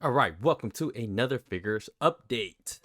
Alright, welcome to another figures update.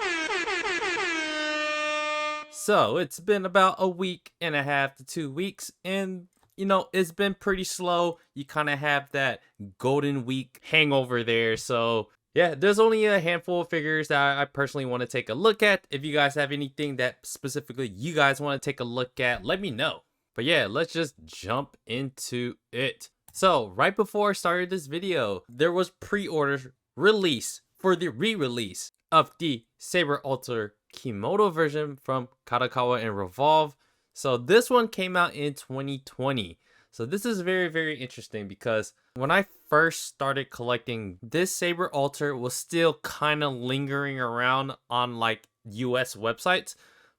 So, it's been about a week and a half to 2 weeks, and it's been pretty slow. You kind of have that golden week hangover there. So, yeah, there's only a handful of figures that I personally want to take a look at. If you guys have anything that specifically you guys want to take a look at, let me know. But yeah, let's just jump into it. So, right before I started this video, there was pre-order release for the re-release of the Saber Alter Kimono version from Kadokawa and Revolve. So this one came out in 2020. So this is very, very interesting because when I first started collecting, this Saber Alter was still kind of lingering around on like US websites.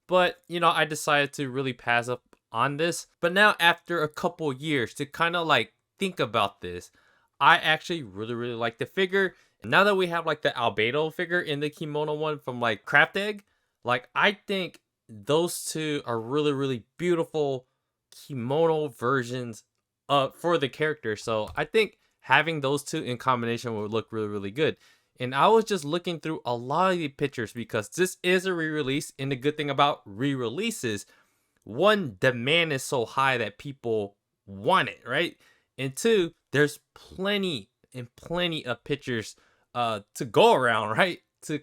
But, I decided to really pass up on this. But now after a couple years to kind of like think about this, I actually really, really like the figure. Now that we have like the albedo figure in the kimono one from like Craft Egg, like I think those two are really, really beautiful kimono versions for the character. So I think having those two in combination would look really, really good. And I was just looking through a lot of the pictures because this is a re-release, and the good thing about re-releases, one, demand is so high that people want it, right? And two, there's plenty and plenty of pictures to go around, right? To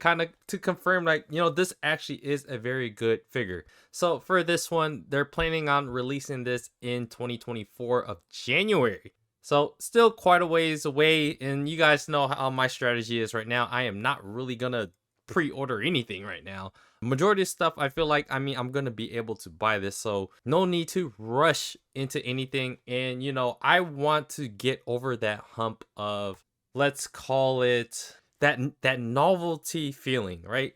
confirm like, this actually is a very good figure. So for this one, they're planning on releasing this in 2024 of January. So still quite a ways away, and you guys know how my strategy is right now. I am not really gonna pre-order anything right now. Majority of stuff I feel like I'm gonna be able to buy this, so no need to rush into anything. And I want to get over that hump of, let's call it that novelty feeling, right?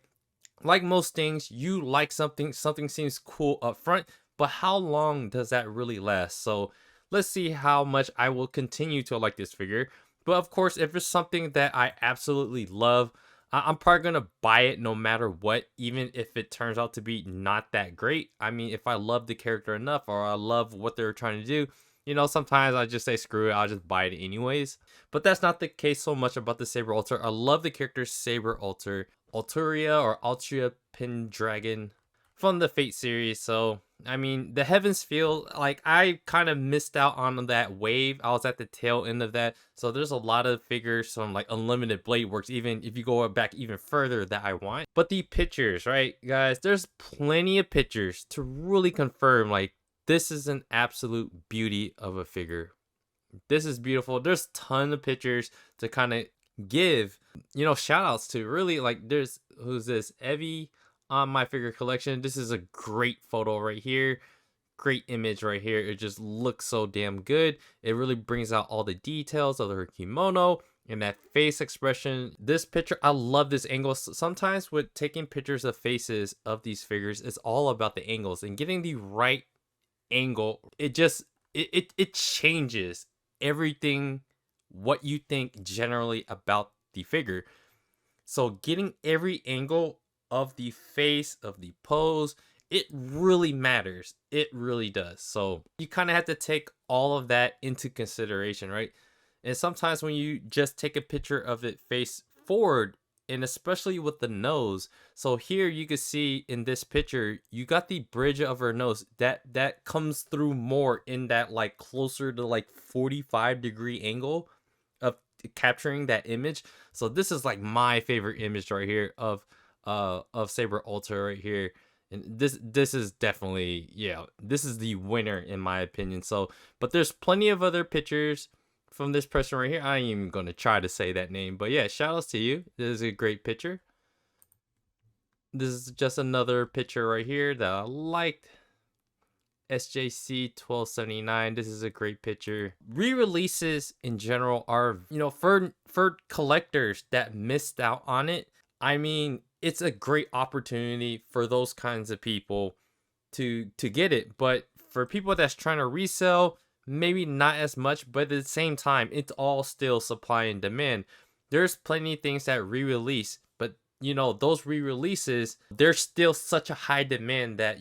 Like most things, you like something seems cool up front, but how long does that really last? So let's see how much I will continue to like this figure. But of course, if it's something that I absolutely love, I'm probably gonna buy it no matter what, even if it turns out to be not that great. I mean, if I love the character enough or I love what they're trying to do, sometimes I just say screw it, I'll just buy it anyways. But that's not the case so much about the Saber Alter. I love the character Saber Alter, Altria or Altria Pendragon from the Fate series. So I mean, the heavens feel like I kind of missed out on that wave. I was at the tail end of that. So there's a lot of figures from like Unlimited Blade Works, even if you go back even further, that I want. But the pictures, right, guys, there's plenty of pictures to really confirm like this is an absolute beauty of a figure. This is beautiful. There's a ton of pictures to kind of give, shout outs to. Really, like, there's, who's this? Evie on my figure collection. This is a great photo right here. Great image right here. It just looks so damn good. It really brings out all the details of her kimono and that face expression. This picture, I love this angle. Sometimes with taking pictures of faces of these figures, it's all about the angles and getting the right angle. It changes everything what you think generally about the figure. So getting every angle of the face, of the pose, it really matters. It really does. So you kind of have to take all of that into consideration, right? And sometimes when you just take a picture of it face forward, and especially with the nose, so here you can see in this picture, you got the bridge of her nose that comes through more in that like closer to like 45-degree angle of capturing that image. So this is like my favorite image right here of Saber Alter right here. And this is definitely, yeah, this is the winner in my opinion. So, but there's plenty of other pictures from this person right here. I ain't even gonna try to say that name, but yeah, shout outs to you. This is a great picture. This is just another picture right here that I liked. SJC 1279. This is a great picture. Re-releases in general are, for collectors that missed out on it, I mean, it's a great opportunity for those kinds of people to get it. But for people that's trying to resell, maybe not as much, but at the same time, it's all still supply and demand. There's plenty of things that re-release, but those re-releases, there's still such a high demand that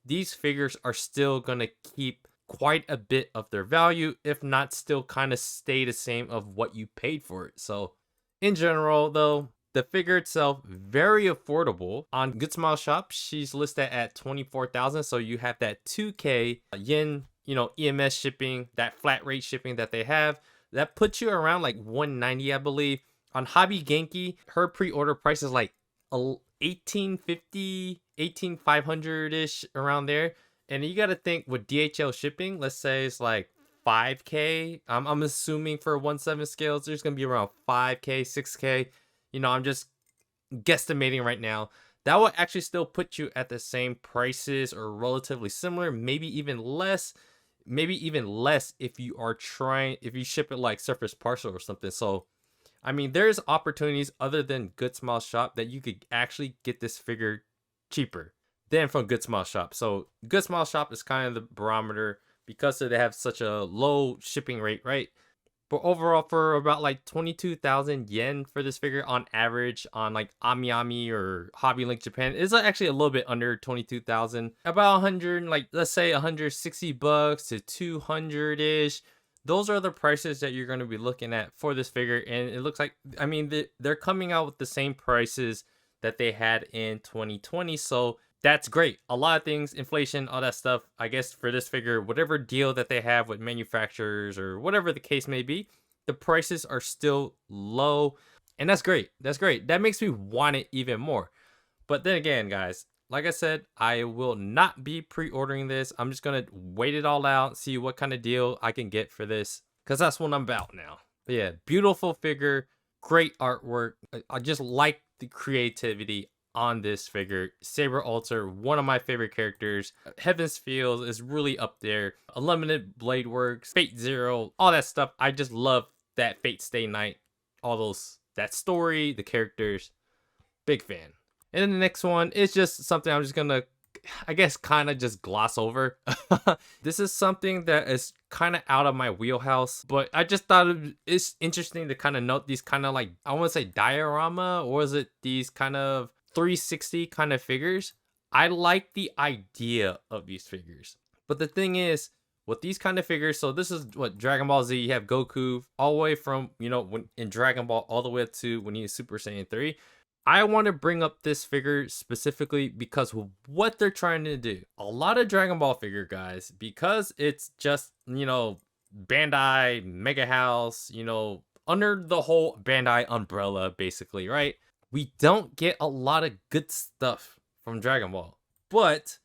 these figures are still gonna keep quite a bit of their value, if not still kind of stay the same of what you paid for it. So In general, though, the figure itself, very affordable. On Good Smile Shop, she's listed at 24,000. So you have that 2K yen, EMS shipping, that flat rate shipping that they have. That puts you around like 190, I believe. On Hobby Genki, her pre-order price is like 1850, 18500-ish, around there. And you got to think with DHL shipping, let's say it's like 5K. I'm assuming for 1/7 scales, there's going to be around 5K, 6K. I'm just guesstimating right now. That will actually still put you at the same prices or relatively similar, maybe even less. Maybe even less if you ship it like Surface Parcel or something. So, I mean, there's opportunities other than Good Smile Shop that you could actually get this figure cheaper than from Good Smile Shop. So, Good Smile Shop is kind of the barometer because they have such a low shipping rate, right? But overall, for about like 22,000 yen for this figure on average on like AmiAmi or Hobby Link Japan, is actually a little bit under 22,000. About 100, like let's say 160 bucks to 200-ish. Those are the prices that you're going to be looking at for this figure. And it looks like, I mean, they're coming out with the same prices that they had in 2020. So that's great. A lot of things, inflation, all that stuff. I guess for this figure, whatever deal that they have with manufacturers or whatever the case may be, the prices are still low. And that's great. That's great. That makes me want it even more. But then again, guys, like I said, I will not be pre-ordering this. I'm just going to wait it all out, see what kind of deal I can get for this, because that's what I'm about now. But yeah, beautiful figure, great artwork. I just like the creativity on this figure. Saber Alter, one of my favorite characters. Heaven's Field is really up there. Unlimited Blade Works, Fate Zero, all that stuff. I just love that Fate Stay Night, all those, that story, the characters. Big fan. And then the next one is just something I'm just gonna, I guess, kind of just gloss over. This is something that is kind of out of my wheelhouse, but I just thought it's interesting to kind of note these kind of like, I want to say diorama, or is it these kind of 360 kind of figures. I like the idea of these figures, but the thing is with these kind of figures, so this is what Dragon Ball Z, you have Goku all the way from, when in Dragon Ball all the way up to when he is Super Saiyan 3. I want to bring up this figure specifically because what they're trying to do. A lot of Dragon Ball figure guys, because it's just, Bandai, MegaHouse, under the whole Bandai umbrella, basically, right? We don't get a lot of good stuff from Dragon Ball. But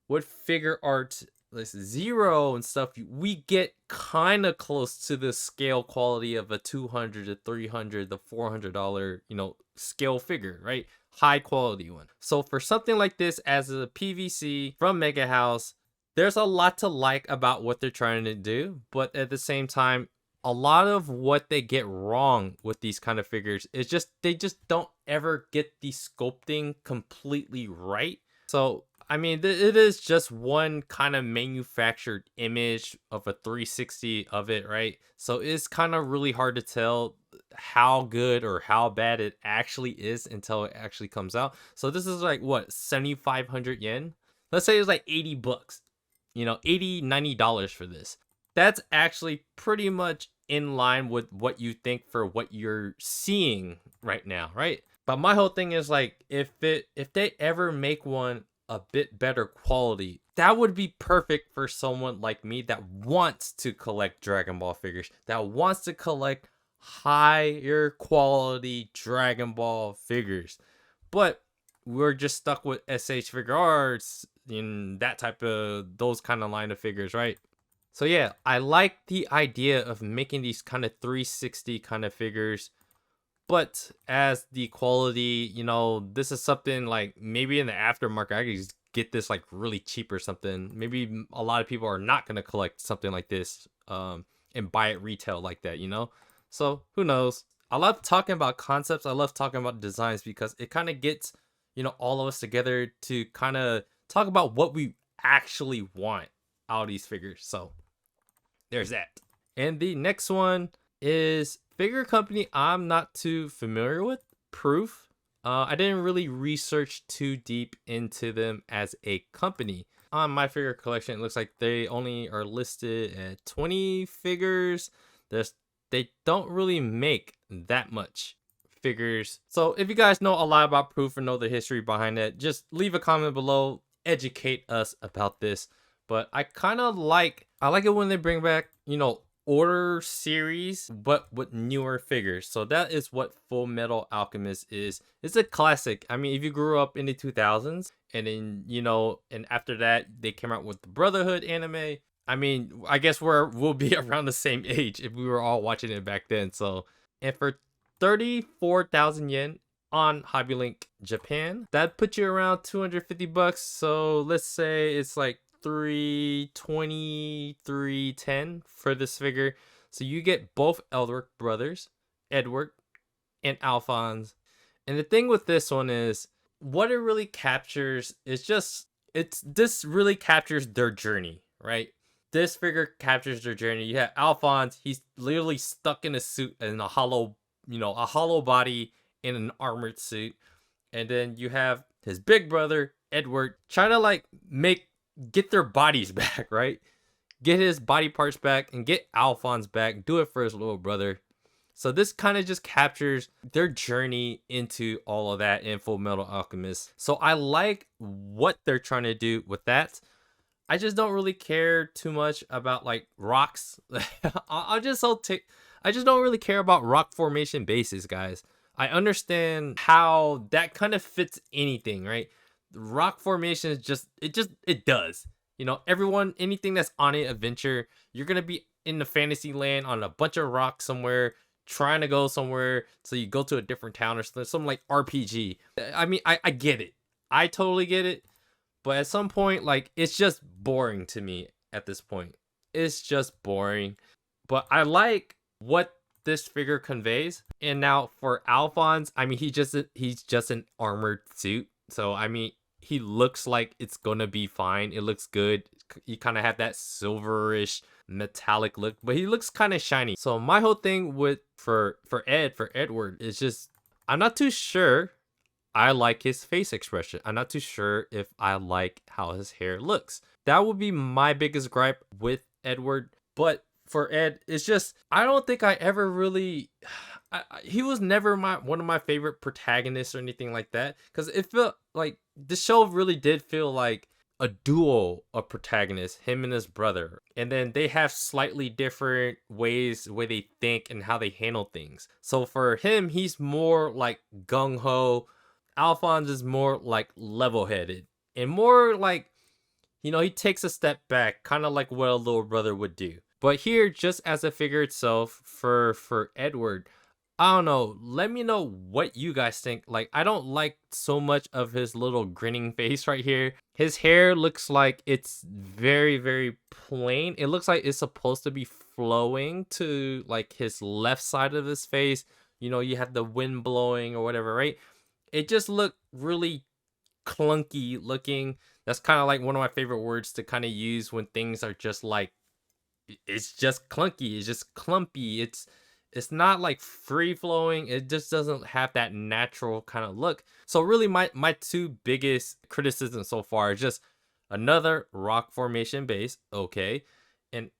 with figure art like Zero and stuff, we get kind of close to the scale quality of a $200 to $300 to $400, scale figure, right? High quality one. So for something like this as a PVC from MegaHouse, there's a lot to like about what they're trying to do, but at the same time, a lot of what they get wrong with these kind of figures is just they just don't ever get the sculpting completely right. So I mean, it is just one kind of manufactured image of a 360 of it, right? So it's kind of really hard to tell how good or how bad it actually is until it actually comes out. So this is like what, 7,500 yen? Let's say it's like 80 bucks, $80, $90 for this. That's actually pretty much in line with what you think for what you're seeing right now, right? But my whole thing is like, if they ever make one a bit better quality, that would be perfect for someone like me that wants to collect Dragon Ball figures, that wants to collect higher quality Dragon Ball figures. But we're just stuck with SH Figure Arts in that type of, those kind of line of figures, right? So yeah, I like the idea of making these kind of 360 kind of figures, but as the quality, this is something like maybe in the aftermarket, I could just get this like really cheap or something. Maybe a lot of people are not going to collect something like this and buy it retail like that, So who knows? I love talking about concepts. I love talking about designs because it kind of gets, all of us together to kind of talk about what we actually want out of these figures. So there's that. And the next one is figure company I'm not too familiar with, Proof. I didn't really research too deep into them as a company. On my figure collection, it looks like they only are listed at 20 figures. They don't really make that much figures. So if you guys know a lot about Proof or know the history behind it, just leave a comment below, educate us about this. But I like it when they bring back, Order series, but with newer figures. So that is what Fullmetal Alchemist is. It's a classic. I mean, if you grew up in the 2000s and then, and after that they came out with the Brotherhood anime. I mean, I guess we'll be around the same age if we were all watching it back then. So, and for 34,000 yen on Hobby Link Japan, that puts you around 250 bucks. So let's say it's like 320, 310 for this figure. So you get both Elric brothers, Edward and Alphonse. And the thing with this one is what it really captures is this really captures their journey, right? This figure captures their journey. You have Alphonse, he's literally stuck in a suit in a hollow body in an armored suit. And then you have his big brother, Edward, trying to get their bodies back, right? Get his body parts back and get Alphonse back. Do it for his little brother. So this kind of just captures their journey into all of that in Fullmetal Alchemist. So I like what they're trying to do with that. I just don't really care too much about rocks. I just don't really care about rock formation bases, guys. I understand how that kind of fits anything, right? The rock formation is it does. Anything that's on an adventure, you're gonna be in the fantasy land on a bunch of rocks somewhere, trying to go somewhere, so you go to a different town or something like RPG. I mean, I get it. I totally get it. But at some point, it's just boring to me at this point. It's just boring. But I like what this figure conveys. And now for Alphonse, I mean, he's just an armored suit. So, I mean, he looks like it's gonna be fine. It looks good. You kind of have that silverish metallic look, but he looks kind of shiny. So my whole thing for Edward is just, I'm not too sure I like his face expression. I'm not too sure if I like how his hair looks. That would be my biggest gripe with Edward. But for Ed, it's just, I don't think I ever really, he was never one of my favorite protagonists or anything like that. Because it felt like the show really did feel like a duo of protagonists, him and his brother. And then they have slightly different ways the way they think and how they handle things. So for him, he's more like gung-ho. Alphonse is more like level-headed and more like, he takes a step back, kind of like what a little brother would do. But here, just as a figure itself, for Edward, I don't know. Let me know what you guys think. I don't like so much of his little grinning face right here. His hair looks like it's very, very plain. It looks like it's supposed to be flowing to his left side of his face. You have the wind blowing or whatever, right? It just looked really clunky looking. That's kind of like one of my favorite words to kind of use when things are just it's just clunky. It's just clumpy. It's not free flowing. It just doesn't have that natural kind of look. So really my two biggest criticisms so far is just another rock formation base. Okay. And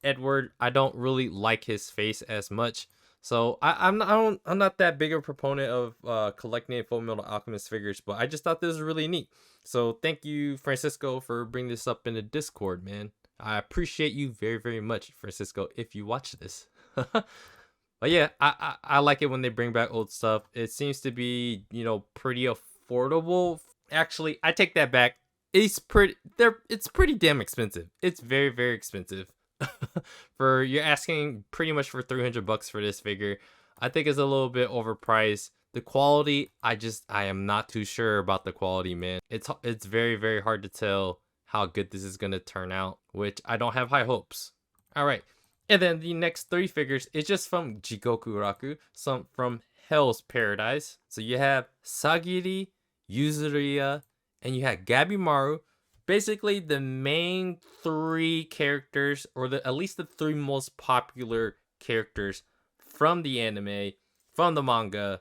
Edward, I don't really like his face as much. So I'm not that big of a proponent of collecting Fullmetal Alchemist figures, but I just thought this was really neat. So thank you, Francisco, for bringing this up in the Discord, man. I appreciate you very, very much, Francisco, if you watch this. But yeah, I like it when they bring back old stuff. It seems to be, pretty affordable. Actually, I take that back. It's pretty damn expensive. It's very, very expensive. You're asking pretty much for 300 bucks for this figure. I think it's a little bit overpriced. The quality, I am not too sure about the quality, man. It's very, very hard to tell how good this is gonna turn out, which I don't have high hopes. All right. And then the next 3 figures is just from Jigoku Raku, some from Hell's Paradise. So you have Sagiri, Yuzuriha, and you have Gabimaru. Basically, the main 3 characters, or at least the 3 most popular characters from the anime, from the manga,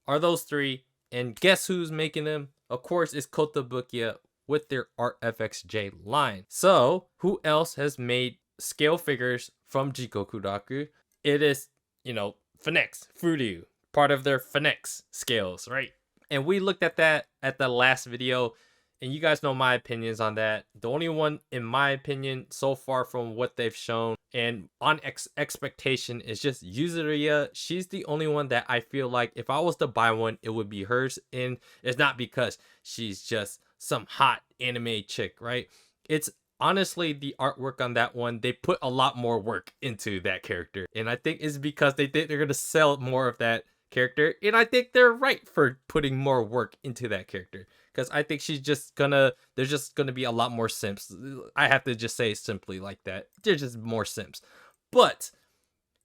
are those 3. And guess who's making them? Of course, it's Kotobukiya with their ARTFXJ line. So, who else has made scale figures from Jigoku Raku? It is, Phoenix, Furyu, part of their phonics scales, right? And we looked at that at the last video, and you guys know my opinions on that. The only one, in my opinion, so far from what they've shown and on expectation is just Yuzuriha. She's the only one that I feel like if I was to buy one, it would be hers. And it's not because she's just some hot anime chick, right? It's honestly the artwork on that one. They put a lot more work into that character. And I think it's because they think they're going to sell more of that character. And I think they're right for putting more work into that character. Because I think she's just gonna, there's just gonna be a lot more simps. I have to just say simply like that. There's just more simps. But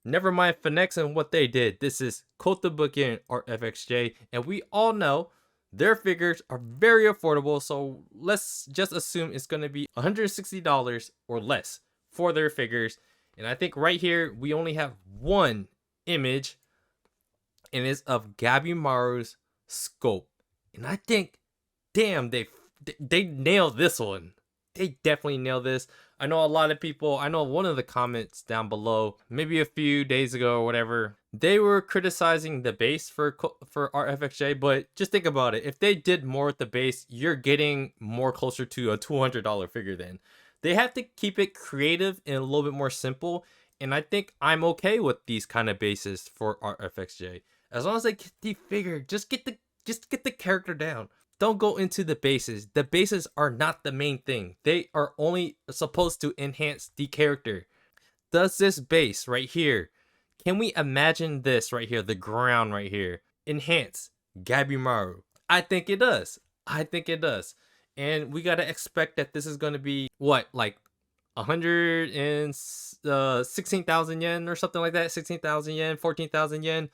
never mind phonics and what they did. This is Kotobukiya and ARTFXJ. And we all know their figures are very affordable. So let's just assume it's gonna be $160 or less for their figures. And I think right here, we only have one image. And it's of Gabimaru's scope. And I think, damn, they nailed this one. They definitely nailed this. I know a lot of people, I know one of the comments down below, maybe a few days ago or whatever, they were criticizing the base for ARTFXJ, but just think about it. If they did more with the base, you're getting more closer to a $200 figure then. They have to keep it creative and a little bit more simple, and I think I'm okay with these kind of bases for ARTFXJ. As long as they get the figure, just get the character down. Don't go into the bases. The bases are not the main thing. They are only supposed to enhance the character. Does this base right here, can we imagine this right here, the ground right here, enhance Gabimaru? I think it does. I think it does. And we got to expect that this is going to be, what, like 116,000 yen or something like that? 16,000 yen, 14,000 yen.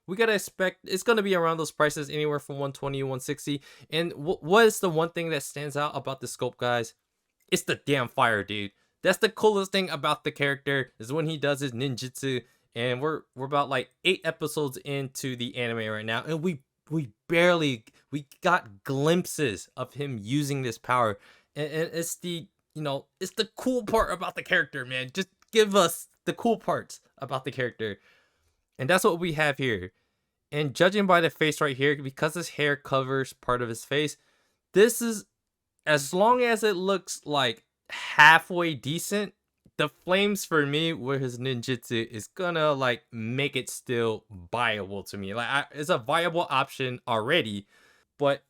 We gotta expect it's gonna be around those prices, anywhere from 120 to 160. And what is the one thing that stands out about the scope, guys? It's the damn fire, dude. That's the coolest thing about the character, is when he does his ninjutsu. And we're about like 8 episodes into the anime right now, and we got glimpses of him using this power. And it's the, you know, it's the cool part about the character, man. Just give us the cool parts about the character. And that's what we have here. And judging by the face right here, because his hair covers part of his face, this is, as long as it looks like halfway decent, the flames for me with his ninjutsu is gonna like make it still viable to me. Like it's a viable option already, but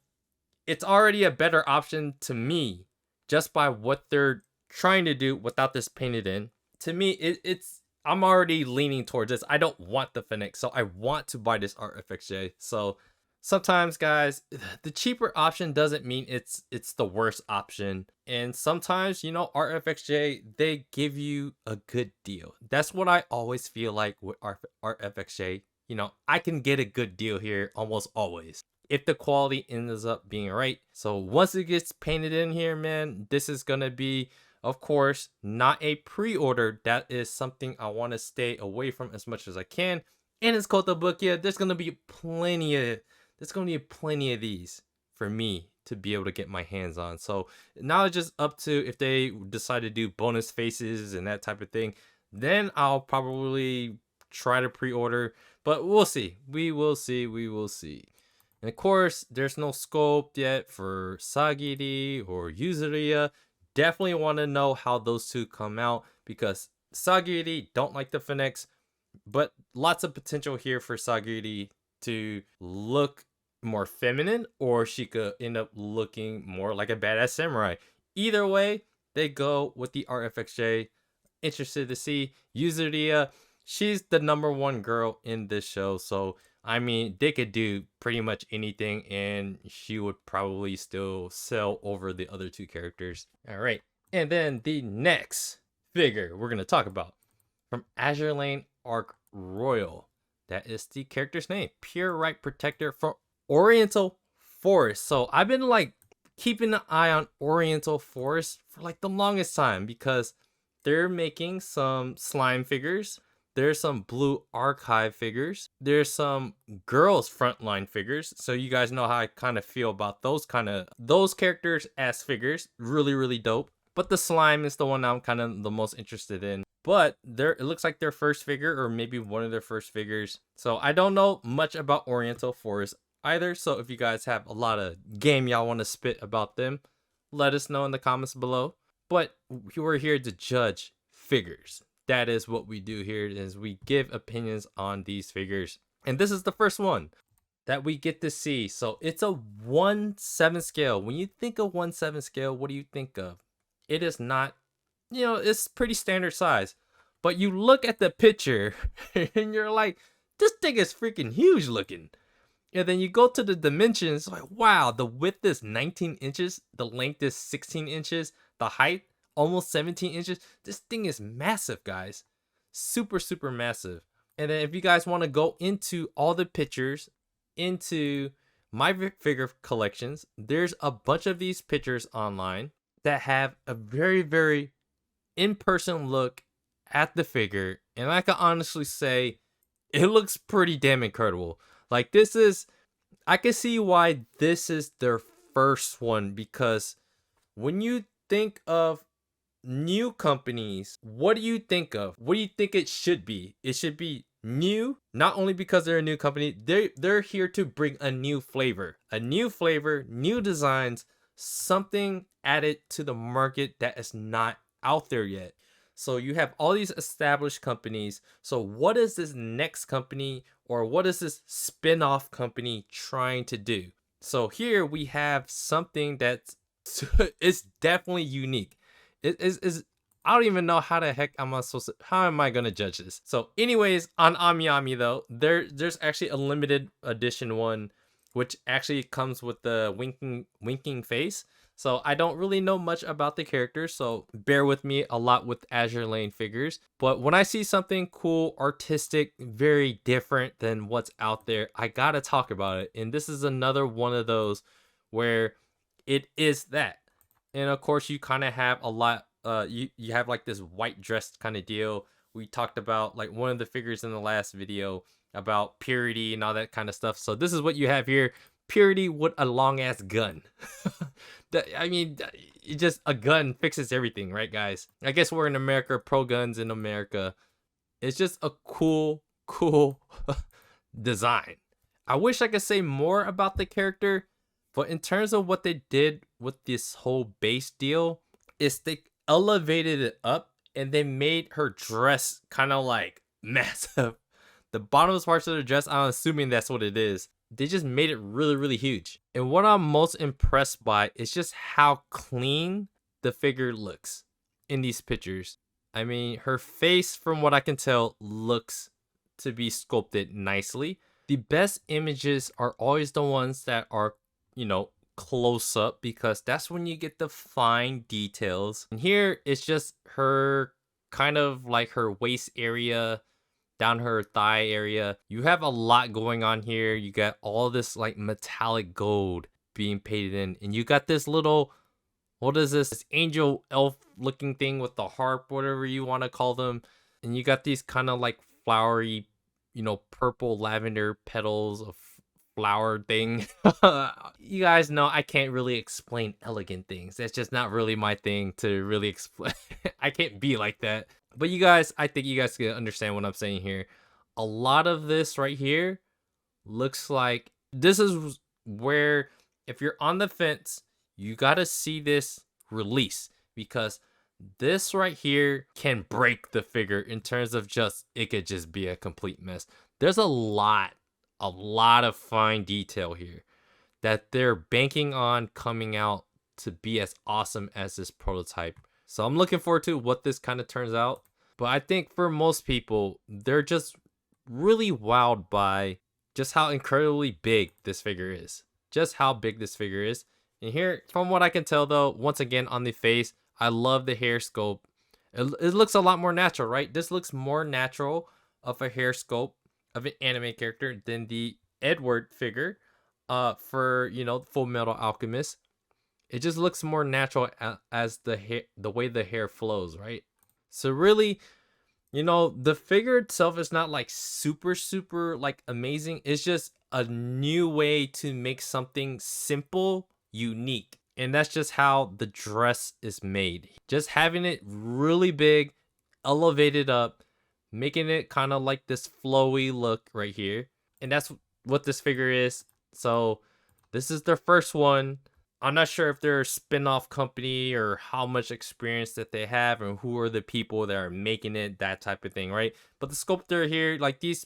it's already a better option to me just by what they're trying to do without this painted in. To me, it's I'm already leaning towards this. I don't want the phonics, so I want to buy this ARTFXJ. So sometimes, guys, the cheaper option doesn't mean it's the worst option. And sometimes, you know, ARTFXJ, they give you a good deal. That's what I always feel like with ARTFXJ. You know, I can get a good deal here almost always, if the quality ends up being right. So once it gets painted in here, man, this is gonna be, of course, not a pre-order. That is something I want to stay away from as much as I can. And it's Kotobukiya. There's gonna be plenty of these for me to be able to get my hands on. So now it's just up to if they decide to do bonus faces and that type of thing. Then I'll probably try to pre-order, but we'll see. We will see. We will see. And of course, there's no scope yet for Sagiri or Yuzuriha. Definitely want to know how those two come out, because Sagiri don't like the phonics, but lots of potential here for Sagiri to look more feminine, or she could end up looking more like a badass samurai. Either way, they go with the ARTFXJ. Interested to see Yuzuriha. She's the #1 girl in this show, so I mean, they could do pretty much anything and she would probably still sell over the other 2 characters. All right. And then the next figure we're going to talk about, from Azur Lane Arc Royal. That is the character's name, Pure Right Protector from Oriental Forest. So I've been like keeping an eye on Oriental Forest for like the longest time, because they're making some slime figures. There's some Blue Archive figures. There's some girls frontline figures. So you guys know how I kind of feel about those characters as figures. Really, really dope. But the slime is the one I'm kind of the most interested in. but it looks like their first figure, or maybe one of their first figures. So I don't know much about Oriental Forest either. So if you guys have a lot of game y'all want to spit about them, let us know in the comments below. But we're here to judge figures. That is what we do here, is we give opinions on these figures. And this is the first one that we get to see. So it's a 1/7 scale. When you think of 1/7 scale, what do you think of? It is not, it's pretty standard size. But you look at the picture and you're like, this thing is freaking huge looking. And then you go to the dimensions, like, wow, the width is 19 inches, the length is 16 inches, the height almost 17 inches. This thing is massive, guys. Super, super massive. And then if you guys want to go into all the pictures, into my figure collections, there's a bunch of these pictures online that have a very, very in-person look at the figure. And I can honestly say it looks pretty damn incredible. Like, I can see why this is their first one, because when you think of new companies, what do you think of? What do you think it should be? It should be new, not only because they're a new company, they're here to bring a new flavor, new designs, something added to the market that is not out there yet. So you have all these established companies. So what is this next company, or what is this spin-off company trying to do? So here we have something that's it's definitely unique. It is I don't even know how the heck how am I gonna judge this? So anyways, on Ami though, there's actually a limited edition one, which actually comes with the winking face. So I don't really know much about the characters, so bear with me a lot with Azur Lane figures. But when I see something cool, artistic, very different than what's out there, I gotta talk about it. And this is another one of those where it is that. And of course, you kind of have a lot, you have like this white dress kind of deal. We talked about like one of the figures in the last video about purity and all that kind of stuff. So this is what you have here. Purity with a long ass gun. I mean, just a gun fixes everything, right, guys? I guess we're in America, pro guns in America. It's just a cool design. I wish I could say more about the character, but in terms of what they did with this whole base deal, is they elevated it up and they made her dress kind of like massive. The bottom parts of the dress, I'm assuming that's what it is. They just made it really, really huge. And what I'm most impressed by is just how clean the figure looks in these pictures. I mean, her face, from what I can tell, looks to be sculpted nicely. The best images are always the ones that are, close up, because that's when you get the fine details. And here it's just her kind of like her waist area, down her thigh area. You have a lot going on here. You got all this like metallic gold being painted in, and you got this little, what is this angel elf looking thing with the harp, whatever you want to call them. And you got these kind of like flowery, purple lavender petals of flower thing. You guys know I can't really explain elegant things. That's just not really my thing to really explain. I can't be like that. But you guys, I think you guys can understand what I'm saying here. A lot of this right here looks like this is where, if you're on the fence, you got to see this release, because this right here can break the figure in terms of it could just be a complete mess. There's a lot of fine detail here that they're banking on coming out to be as awesome as this prototype. So I'm looking forward to what this kind of turns out. But I think for most people, they're just really wowed by just how incredibly big this figure is. Just how big this figure is. And here, from what I can tell though, once again on the face, I love the hair sculpt. It looks a lot more natural, right? This looks more natural of a hair sculpt of an anime character than the Edward figure for, Fullmetal Alchemist. It just looks more natural as the way the hair flows, right? So really, the figure itself is not like super like amazing. It's just a new way to make something simple, unique. And that's just how the dress is made. Just having it really big elevated up, making it kind of like this flowy look right here. And that's what this figure is. So this is their first one. I'm not sure if they're a spin-off company or how much experience that they have and who are the people that are making it, that type of thing, right? But the sculptor here, like these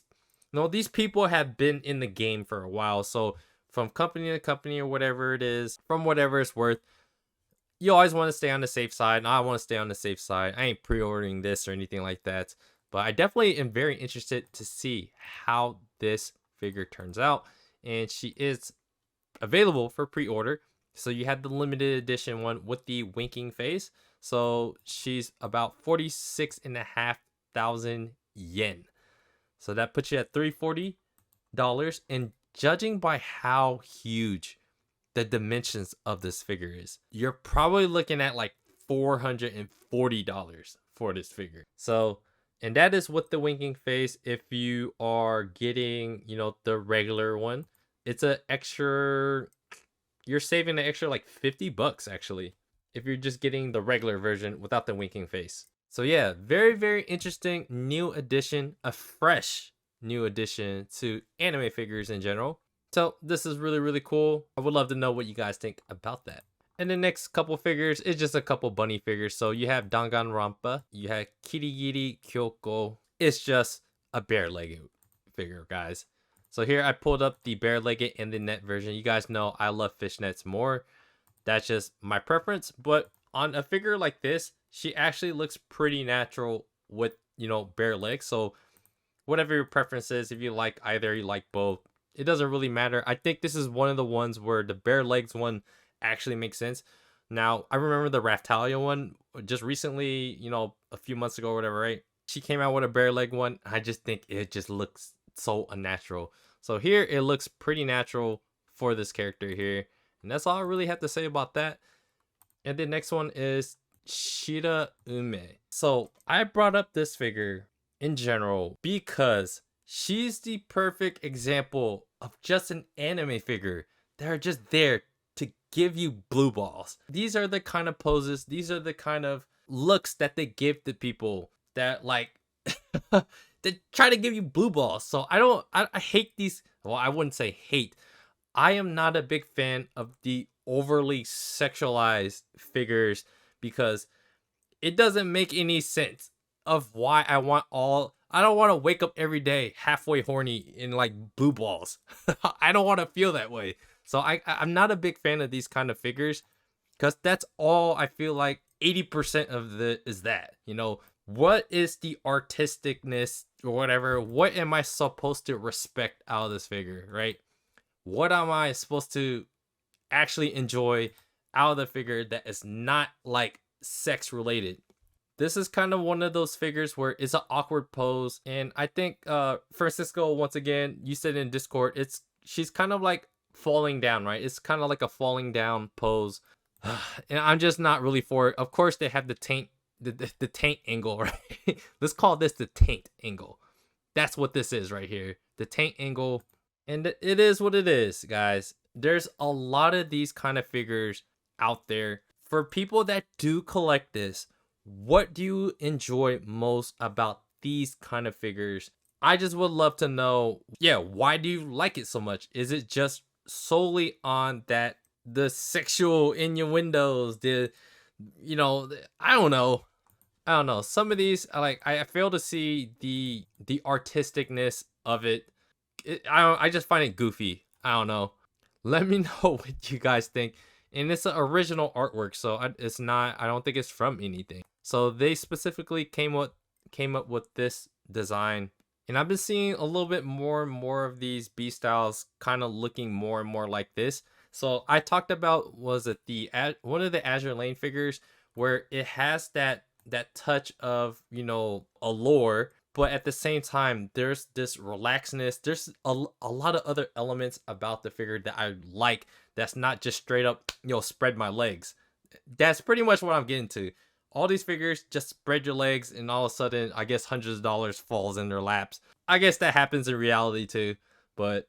people have been in the game for a while. So from company to company or whatever it is, from whatever it's worth, you always want to stay on the safe side. And I want to stay on the safe side. I ain't pre-ordering this or anything like that. But I definitely am very interested to see how this figure turns out. And she is available for pre-order. So you had the limited edition one with the winking face. So she's about 46,500 yen. So that puts you at $340. And judging by how huge the dimensions of this figure is, you're probably looking at like $440 for this figure. So, and that is with the winking face. If you are getting, the regular one, it's an extra, you're saving an extra like $50 actually, if you're just getting the regular version without the winking face. So yeah, very, very interesting new addition, a fresh new addition to anime figures in general. So this is really, really cool. I would love to know what you guys think about that. And the next couple figures is just a couple bunny figures. So you have Danganronpa, you have Kirigiri Kyoko. It's just a bare-legged figure, guys. So here I pulled up the bare-legged and the net version. You guys know I love fishnets more. That's just my preference. But on a figure like this, she actually looks pretty natural with, bare legs. So whatever your preference is, if you like either, you like both, it doesn't really matter. I think this is one of the ones where the bare legs one actually makes sense. Now, I remember the Raftalia one just recently, a few months ago or whatever, right? She came out with a bare leg one. I just think it just looks so unnatural. So here it looks pretty natural for this character here. And that's all I really have to say about that. And the next one is Shiraume. So I brought up this figure in general because she's the perfect example of just an anime figure that are just there to give you blue balls. These are the kind of poses, these are the kind of looks that they give to people that like they try to give you blue balls. So I hate these. Well, I wouldn't say hate. I am not a big fan of the overly sexualized figures because it doesn't make any sense of why I don't want to wake up every day halfway horny in like blue balls. I don't want to feel that way. So I'm not a big fan of these kind of figures because that's all I feel like 80% of is that, what is the artisticness or whatever? What am I supposed to respect out of this figure, right? What am I supposed to actually enjoy out of the figure that is not like sex related? This is kind of one of those figures where it's an awkward pose. And I think Francisco, once again, you said in Discord, she's kind of like falling down, right? It's kind of like a falling down pose. And I'm just not really for it. Of course, they have the taint, the taint angle, right? Let's call this the taint angle. That's what this is right here. The taint angle. And it is what it is, guys. There's a lot of these kind of figures out there. For people that do collect this, what do you enjoy most about these kind of figures? I just would love to know, why do you like it so much? Is it just solely on that, the sexual innuendos, I don't know. Some of these, I fail to see the artisticness of it. I just find it goofy. I don't know. Let me know what you guys think. And it's an original artwork, so it's not, I don't think it's from anything. So they specifically came up with this design. And I've been seeing a little bit more and more of these B styles kind of looking more and more like this. So I talked about, was it one of the Azur Lane figures where it has that touch of, allure, but at the same time, there's this relaxedness. There's a lot of other elements about the figure that I like. That's not just straight up, spread my legs. That's pretty much what I'm getting to. All these figures, just spread your legs, and all of a sudden, I guess hundreds of dollars falls in their laps. I guess that happens in reality too, but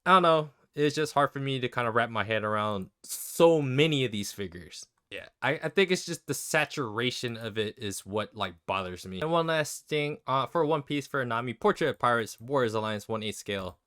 I don't know. It's just hard for me to kind of wrap my head around so many of these figures. Yeah, I think it's just the saturation of it is what like bothers me. And one last thing, for One Piece for Nami, Portrait of Pirates, Warriors Alliance 1/8 scale.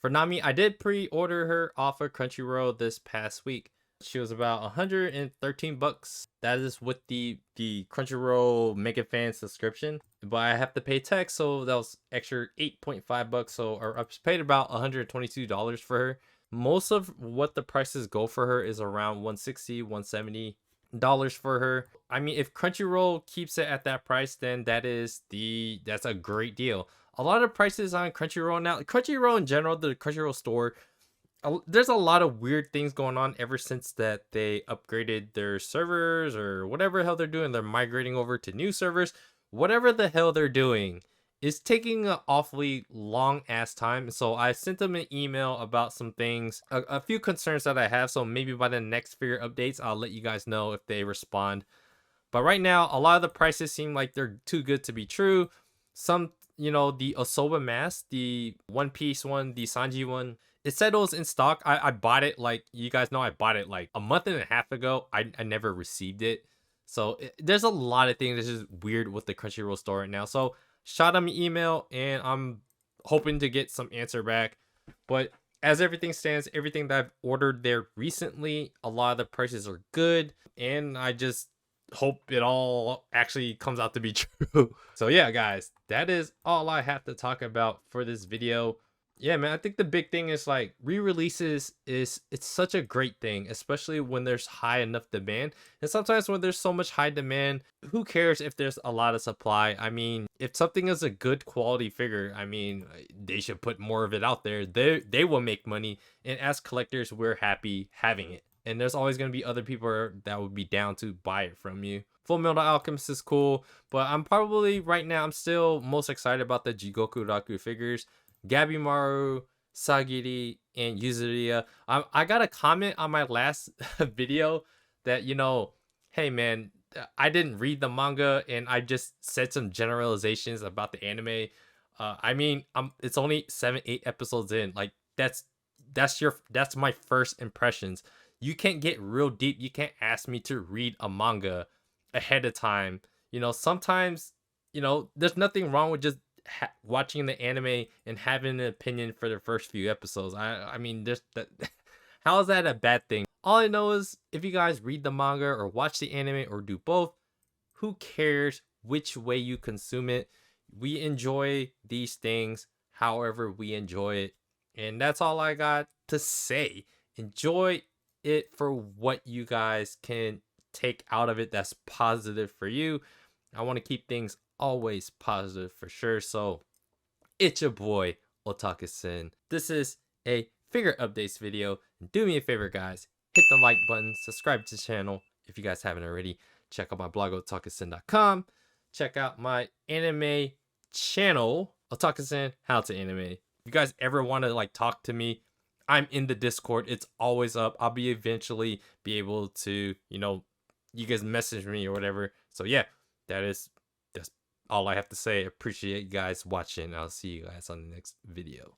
For Nami, I did pre-order her off of Crunchyroll this past week. She was about 113 bucks. That is with the Crunchyroll Mega Fan subscription. But I have to pay tax, so that was extra 8.5 bucks. So I paid about $122 for her. Most of what the prices go for her is around 160, 170 dollars for her. I mean, if Crunchyroll keeps it at that price, then that's a great deal. A lot of prices on Crunchyroll now, Crunchyroll in general, the Crunchyroll store, there's a lot of weird things going on ever since that they upgraded their servers or whatever the hell they're doing. They're migrating over to new servers. Whatever the hell they're doing is taking an awfully long ass time. So I sent them an email about some things, a few concerns that I have. So maybe by the next figure updates, I'll let you guys know if they respond. But right now, a lot of the prices seem like they're too good to be true. Some, the Osoba mask, the One Piece one, the Sanji one, it said it was in stock. I bought it, like, you guys know, I bought it like a month and a half ago. I never received it. So there's a lot of things that's just weird with the Crunchyroll store right now. So shot them an email and I'm hoping to get some answer back. But as everything stands, everything that I've ordered there recently, a lot of the prices are good. And I just hope it all actually comes out to be true. So yeah, guys, that is all I have to talk about for this video. Yeah, man, I think the big thing is like re-releases it's such a great thing, especially when there's high enough demand. And sometimes when there's so much high demand, who cares if there's a lot of supply? I mean, if something is a good quality figure, I mean, they should put more of it out there. They will make money, and as collectors, we're happy having it. And there's always going to be other people that would be down to buy it from you. Fullmetal Alchemist is cool, but I'm probably right now I'm still most excited about the Jigoku Raku figures. Gabimaru, Sagiri, and Yuzuriha. I got a comment on my last video that, hey man, I didn't read the manga and I just said some generalizations about the anime. I mean, it's only 7-8 episodes in. Like that's my first impressions. You can't get real deep. You can't ask me to read a manga ahead of time. Sometimes, there's nothing wrong with just watching the anime and having an opinion for the first few episodes. I mean, there's that. How is that a bad thing? All I know is if you guys read the manga or watch the anime or do both, who cares which way you consume it? We enjoy these things however we enjoy it. And that's all I got to say. Enjoy it for what you guys can take out of it that's positive for you. I want to keep things always positive for sure. So it's your boy Otaku-san. This is a figure updates video. Do me a favor, guys, hit the like button, subscribe to the channel if you guys haven't already. Check out my blog otakusan.com. Check out my anime channel, Otaku-san How to Anime. If you guys ever want to like talk to me, I'm in the Discord. It's always up. I'll be eventually be able to, you guys message me or whatever. So yeah, that's all I have to say. Appreciate you guys watching. I'll see you guys on the next video.